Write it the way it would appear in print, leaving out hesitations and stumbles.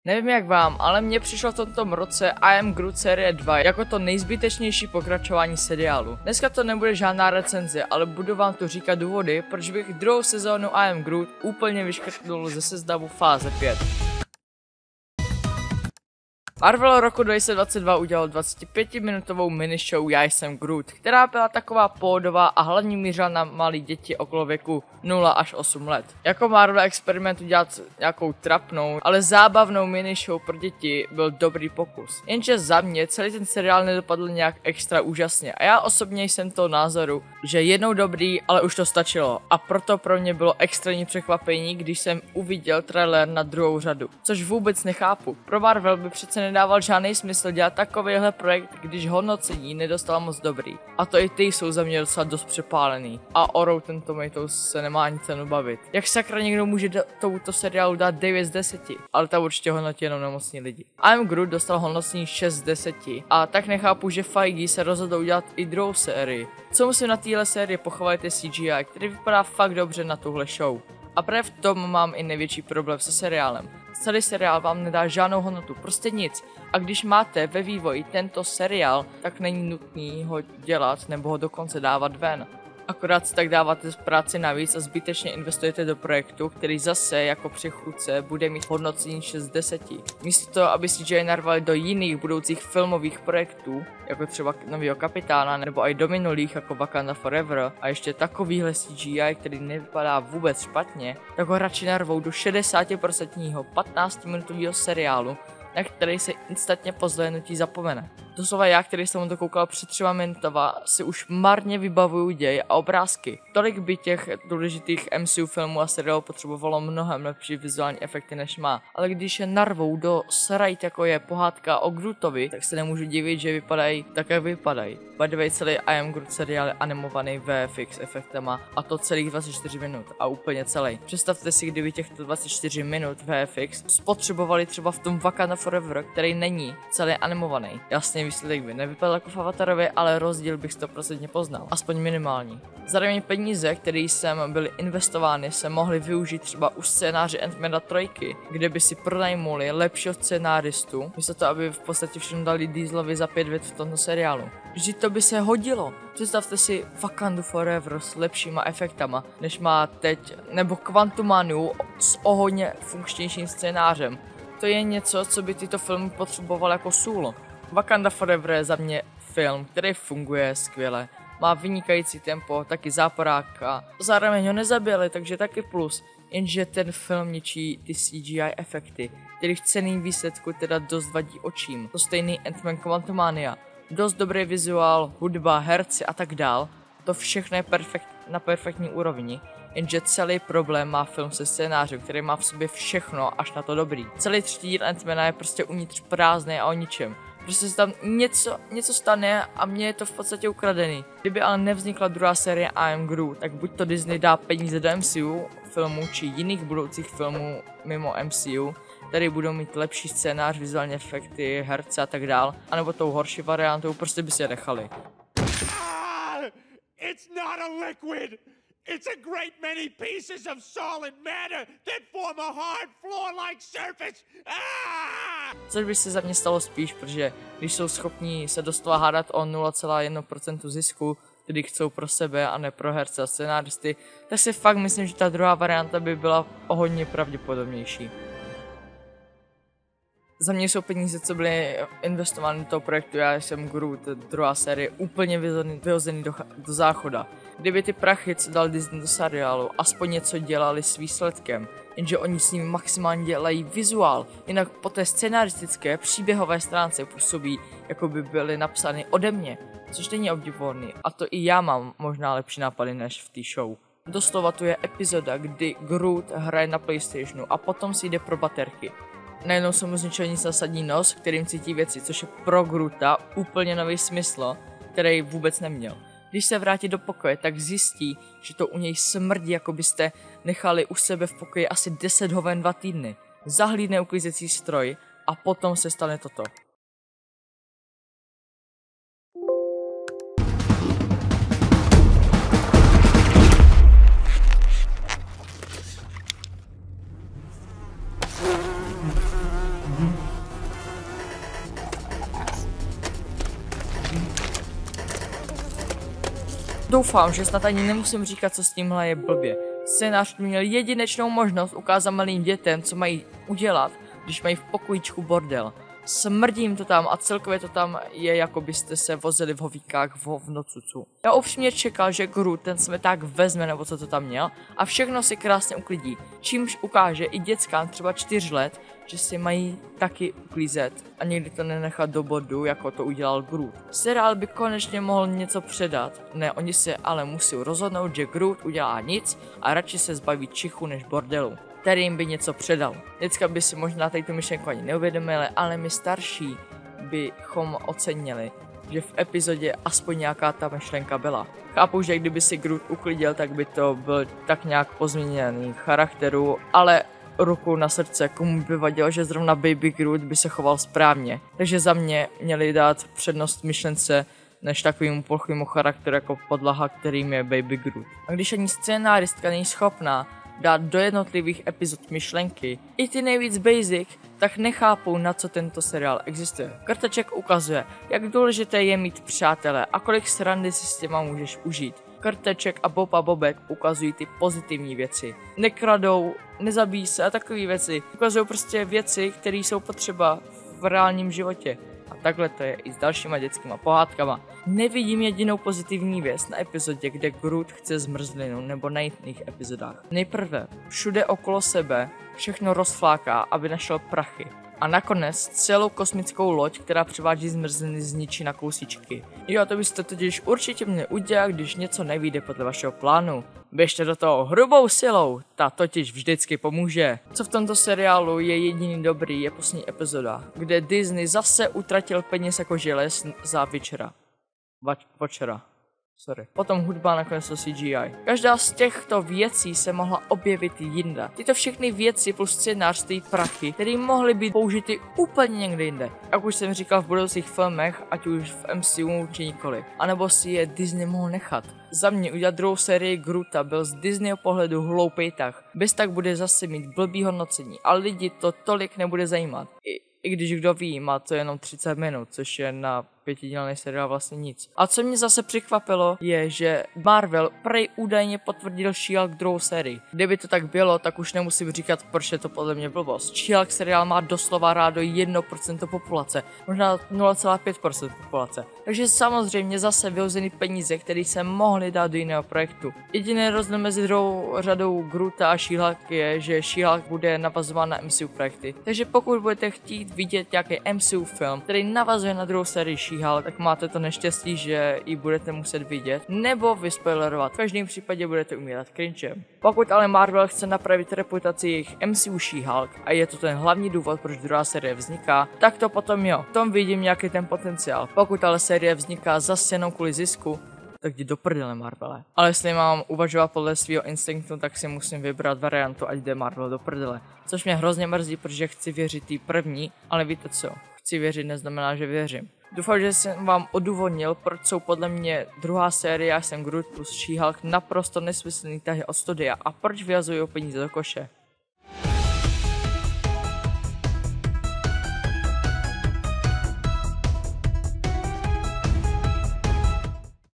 Nevím jak vám, ale mně přišlo v tomto roce I Am Groot série 2 jako to nejzbytečnější pokračování seriálu. Dneska to nebude žádná recenze, ale budu vám tu říkat důvody, proč bych druhou sezónu I Am Groot úplně vyškrtnul ze seznamu fáze 5. Marvel roku 2022 udělal 25-minutovou minishow Já jsem Groot, která byla taková pódová a hlavně mířila na malé děti okolo věku 0 až 8 let. Jako Marvel experiment udělat nějakou trapnou, ale zábavnou minishow pro děti byl dobrý pokus. Jenže za mě celý ten seriál nedopadl nějak extra úžasně a já osobně jsem toho názoru, že jednou dobrý, ale už to stačilo a proto pro mě bylo extrémní překvapení, když jsem uviděl trailer na druhou řadu, což vůbec nechápu. Pro Marvel by přece nedával žádný smysl dělat takovýhle projekt, když hodnocení nedostala moc dobrý. A to i ty jsou za mě docela dost přepálený. A o Rotten Tomatoes se nemá ani cenu bavit. Jak sakra někdo může tomuto seriálu dát 9 z 10? Ale ta určitě hodnotí jenom nemocní lidi. I Am Groot dostal hodnocení 6 z 10 a tak nechápu, že Feige se rozhodl udělat i druhou sérii. Co musím na téhle sérii pochválit je CGI, který vypadá fakt dobře na tuhle show. A právě v tom mám i největší problém se seriálem. Celý seriál vám nedá žádnou hodnotu, prostě nic. A když máte ve vývoji tento seriál, tak není nutný ho dělat nebo ho dokonce dávat ven. Akorát si tak dáváte práci navíc a zbytečně investujete do projektu, který zase jako předchůdce bude mít hodnocení 6 z 10. Místo toho, aby CGI narvali do jiných budoucích filmových projektů, jako třeba novýho Kapitána, nebo i do minulých jako Wakanda Forever, a ještě takovýhle CGI, který nevypadá vůbec špatně, tak ho radši narvou do 60% 15-minutového seriálu, na který se instantně po zhlédnutí zapomene. Doslova já, který jsem mu to koukal před 3 minutama, si už marně vybavuju děj a obrázky. Tolik by těch důležitých MCU filmů a seriálů potřebovalo mnohem lepší vizuální efekty než má. Ale když je narvou do srajt, jako je pohádka o Grootovi, tak se nemůžu divit, že vypadají tak, jak vypadají. By the way, celý I Am Groot seriál je animovaný VFX efektama a to celých 24 minut a úplně celý. Představte si, kdyby těchto 24 minut VFX spotřebovali třeba v tom Wakanda Forever, který není celý animovaný. Jasně, výsledek by nevypadal jako v Avatarově, ale rozdíl bych 100% poznal, aspoň minimální. Zároveň peníze, které sem byly investovány, se mohly využít třeba u scénáře Ant-Mana 3, kde by si pronajmuli lepšího scénáristu, místo toho, aby v podstatě všechno dali Dieselovi za 5 vět v tomto seriálu. Vždyť to by se hodilo. Představte si Wakandu Forever s lepšíma efektama, než má teď, nebo Quantumaniu s o hodně funkčnějším scénářem. To je něco, co by tyto filmy potřebovaly jako sůl. Wakanda Forever je za mě film, který funguje skvěle. Má vynikající tempo, taky záporák a zároveň ho nezabili, takže taky plus. Jenže ten film ničí ty CGI efekty, který v cenný výsledku teda dost vadí očím. To stejný Ant-Man Quantumania. Dost dobrý vizuál, hudba, herci a tak dál. To všechno je na perfektní úrovni. Jenže celý problém má film se scénářem, který má v sobě všechno až na to dobrý. Celý třetí díl Ant-Mana je prostě uvnitř prázdný a o ničem. Prostě se tam něco stane a mně je to v podstatě ukradený. Kdyby ale nevznikla druhá série I Am Groot, tak buď to Disney dá peníze do MCU filmů či jiných budoucích filmů mimo MCU, který budou mít lepší scénář, vizuální efekty, herce a tak dál, anebo tou horší variantou prostě by si je nechali. It's not a liquid! It's a great many pieces of solid matter that form a hard floor-like surface! Což by se za mě stalo spíš, protože když jsou schopní se doslova hádat o 0,1% zisku, který chcou pro sebe a ne pro herce a scenáristy, tak si fakt myslím, že ta druhá varianta by byla o hodně pravděpodobnější. Za mě jsou peníze, co byly investovány do toho projektu Já jsem Groot, druhá série, úplně vyhozený do záchoda. Kdyby ty prachy, co dal Disney do seriálu, aspoň něco dělali s výsledkem, jenže oni s ním maximálně dělají vizuál, jinak po té scenaristické příběhové stránce působí, jako by byly napsány ode mě, což není obdivuhodný, a to i já mám možná lepší nápady než v té show. Doslova tu je epizoda, kdy Groot hraje na PlayStationu a potom si jde pro baterky. Najednou se mu zničil nic nasadní nos, kterým cítí věci, což je pro Groota úplně nový smysl, který vůbec neměl. Když se vrátí do pokoje, tak zjistí, že to u něj smrdí, jako byste nechali u sebe v pokoji asi 10 hoven 2 týdny. Zahlídne uklizecí stroj a potom se stane toto. Doufám, že snad ani nemusím říkat, co s tímhle je blbě. Scénář měl jedinečnou možnost ukázat malým dětem, co mají udělat, když mají v pokojíčku bordel. Smrdí jim to tam a celkově to tam je, jako byste se vozili v hovíkách v hovnocucu. Já upřímně čekal, že Groot ten smeták vezme, nebo co to tam měl, a všechno si krásně uklidí. Čímž ukáže i dětskám třeba 4 let, že si mají taky uklízet a někdy to nenechat do bodu, jako to udělal Groot. Seriál by konečně mohl něco předat, ne, oni se ale musí rozhodnout, že Groot udělá nic a radši se zbaví čichu než bordelu, který jim by něco předal. Děcka by si možná tady tu myšlenku ani neuvědomili, ale my starší bychom ocenili, že v epizodě aspoň nějaká ta myšlenka byla. Chápu, že kdyby si Groot uklidil, tak by to byl tak nějak pozměněný charakteru, ale ruku na srdce, komu by vadilo, že zrovna Baby Groot by se choval správně. Takže za mě měli dát přednost myšlence než takovému plochýmu charakteru jako podlaha, kterým je Baby Groot. A když ani scénáristka není schopná dát do jednotlivých epizod myšlenky, i ty nejvíc basic, tak nechápou, na co tento seriál existuje. Krteček ukazuje, jak důležité je mít přátele a kolik srandy si s těma můžeš užít. Krteček a Bob a Bobek ukazují ty pozitivní věci. Nekradou, nezabíjí se a takové věci. Ukazují prostě věci, které jsou potřeba v reálním životě. A takhle to je i s dalšíma dětskýma pohádkama. Nevidím jedinou pozitivní věc na epizodě, kde Groot chce zmrzlinu, nebo na jiných epizodách. Nejprve všude okolo sebe všechno rozfláká, aby našel prachy. A nakonec celou kosmickou loď, která převádí zmrzliny, zničí na kousíčky. Jo, to byste totiž určitě měli udělat, když něco nevyjde podle vašeho plánu. Běžte do toho hrubou silou, ta totiž vždycky pomůže. Co v tomto seriálu je jediný dobrý, je poslední epizoda, kde Disney zase utratil peněz jako želez za večera. Potom hudba, nakonec to CGI. Každá z těchto věcí se mohla objevit jinde. Tyto všechny věci plus scénář stojí prachy, které mohly být použity úplně někde jinde. Jak už jsem říkal v budoucích filmech, ať už v MCU či nikoli. A nebo si je Disney mohl nechat. Za mě udělat druhou sérii Groota byl z Disneyho pohledu hloupej tah. Bez tak bude zase mít blbý hodnocení a lidi to tolik nebude zajímat. I když kdo ví, má to jenom 30 minut, což je na 5dílný seriál vlastně nic. A co mě zase překvapilo, je, že Marvel prej údajně potvrdil She-Hulk druhou sérii. Kdyby to tak bylo, tak už nemusím říkat, proč je to podle mě blbost. She-Hulk seriál má doslova rádo 1% populace, možná 0,5% populace. Takže samozřejmě zase vyhozený peníze, které se mohly dát do jiného projektu. Jediný rozdíl mezi druhou řadou Groota a She-Hulk je, že She-Hulk bude navazován na MCU projekty. Takže pokud budete chtít vidět nějaký MCU film, který navazuje na druhou sérii She-Hulk, tak máte to neštěstí, že ji budete muset vidět, nebo vyspoilerovat. V každém případě budete umírat cringem. Pokud ale Marvel chce napravit reputaci jejich MCU She-Hulk a je to ten hlavní důvod, proč druhá série vzniká, tak to potom jo. V tom vidím nějaký ten potenciál. Pokud ale série vzniká zase jenom kvůli zisku, tak jdi do prdele, Marvele. Ale jestli mám uvažovat podle svého instinktu, tak si musím vybrat variantu, ať jde Marvel do prdele. Což mě hrozně mrzí, protože chci věřit tý první, ale víte co? Chci věřit neznamená, že věřím. Doufám, že jsem vám odůvodnil, proč jsou podle mě druhá série Já jsem Groot plus She-Hulk naprosto nesmyslný tahy od studia a proč vyhazují peníze do koše.